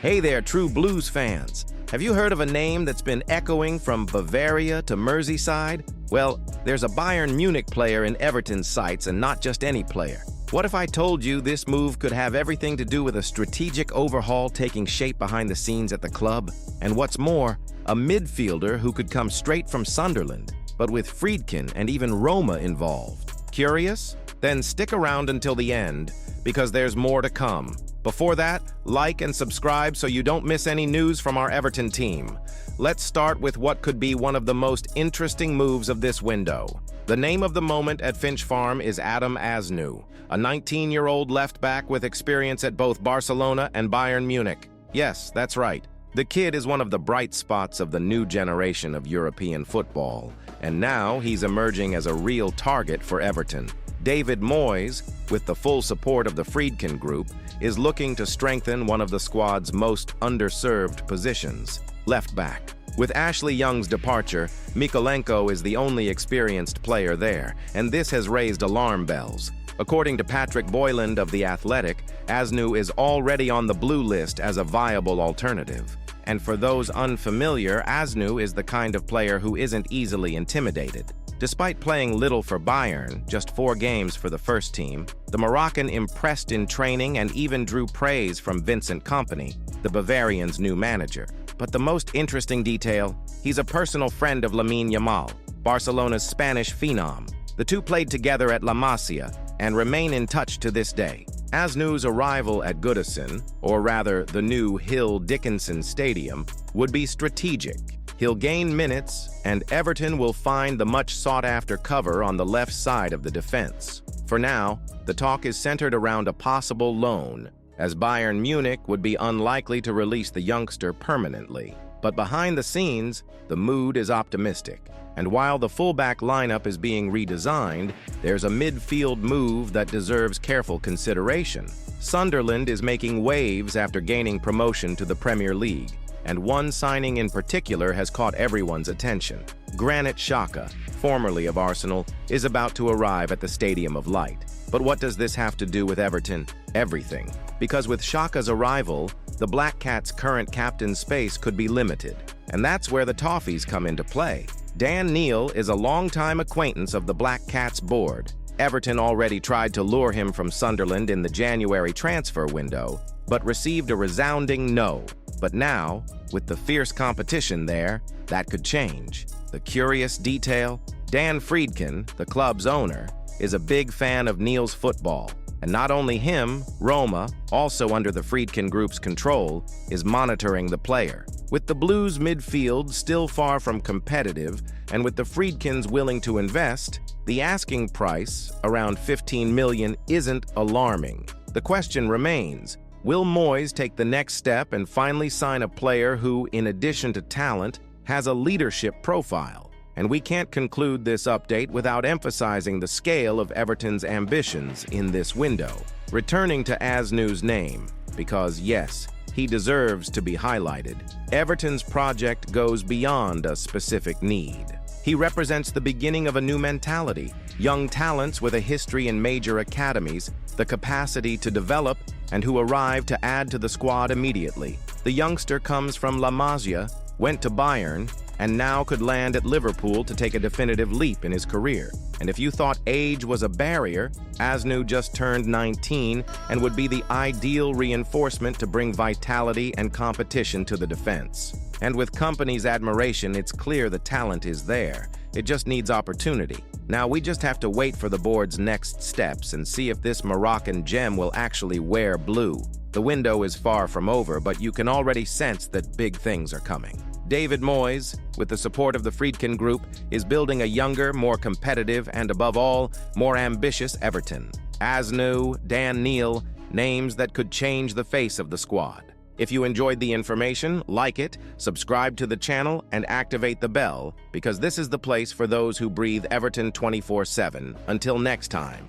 Hey there, true blues fans. Have you heard of a name that's been echoing from Bavaria to Merseyside? Well, there's a Bayern Munich player in Everton's sights, and not just any player. What if I told you this move could have everything to do with a strategic overhaul taking shape behind the scenes at the club? And what's more, a midfielder who could come straight from Sunderland, but with Friedkin and even Roma involved. Curious? Then stick around until the end, because there's more to come. Before that, like and subscribe so you don't miss any news from our Everton team. Let's start with what could be one of the most interesting moves of this window. The name of the moment at Finch Farm is Adam Asnew, a 19-year-old left-back with experience at both Barcelona and Bayern Munich. Yes, that's right. The kid is one of the bright spots of the new generation of European football, and now he's emerging as a real target for Everton. David Moyes, with the full support of the Friedkin Group, is looking to strengthen one of the squad's most underserved positions, left back. With Ashley Young's departure, Mykolenko is the only experienced player there, and this has raised alarm bells. According to Patrick Boyland of The Athletic, Asnew is already on the blue list as a viable alternative. And for those unfamiliar, Asnew is the kind of player who isn't easily intimidated. Despite playing little for Bayern, just 4 games for the first team, the Moroccan impressed in training and even drew praise from Vincent Kompany, the Bavarians' new manager. But the most interesting detail, he's a personal friend of Lamine Yamal, Barcelona's Spanish phenom. The two played together at La Masia and remain in touch to this day. Asnew's arrival at Goodison, or rather the new Hill Dickinson Stadium, would be strategic. He'll gain minutes, and Everton will find the much sought-after cover on the left side of the defense. For now, the talk is centered around a possible loan, as Bayern Munich would be unlikely to release the youngster permanently. But behind the scenes, the mood is optimistic. And while the fullback lineup is being redesigned, there's a midfield move that deserves careful consideration. Sunderland is making waves after gaining promotion to the Premier League, and one signing in particular has caught everyone's attention. Granit Xhaka, formerly of Arsenal, is about to arrive at the Stadium of Light. But what does this have to do with Everton? Everything. Because with Xhaka's arrival, the Black Cats' current captain's space could be limited. And that's where the Toffees come into play. Dan Neil is a longtime acquaintance of the Black Cats board. Everton already tried to lure him from Sunderland in the January transfer window, but received a resounding no. But now, with the fierce competition there, that could change. The curious detail, Dan Friedkin, the club's owner, is a big fan of Neil's football. And not only him, Roma, also under the Friedkin Group's control, is monitoring the player. With the Blues' midfield still far from competitive, and with the Friedkins willing to invest, the asking price, around $15 million, isn't alarming. The question remains, will Moyes take the next step and finally sign a player who, in addition to talent, has a leadership profile? And we can't conclude this update without emphasizing the scale of Everton's ambitions in this window. Returning to Asnew's name, because yes, he deserves to be highlighted. Everton's project goes beyond a specific need. He represents the beginning of a new mentality, young talents with a history in major academies, the capacity to develop, and who arrive to add to the squad immediately. The youngster comes from La Masia, went to Bayern, and now could land at Liverpool to take a definitive leap in his career. And if you thought age was a barrier, Asnew just turned 19 and would be the ideal reinforcement to bring vitality and competition to the defense. And with Kompany's admiration, it's clear the talent is there. It just needs opportunity. Now we just have to wait for the board's next steps and see if this Moroccan gem will actually wear blue. The window is far from over, but you can already sense that big things are coming. David Moyes, with the support of the Friedkin Group, is building a younger, more competitive, and above all, more ambitious Everton. Asnew, Dan Neil, names that could change the face of the squad. If you enjoyed the information, like it, subscribe to the channel, and activate the bell, because this is the place for those who breathe Everton 24/7. Until next time.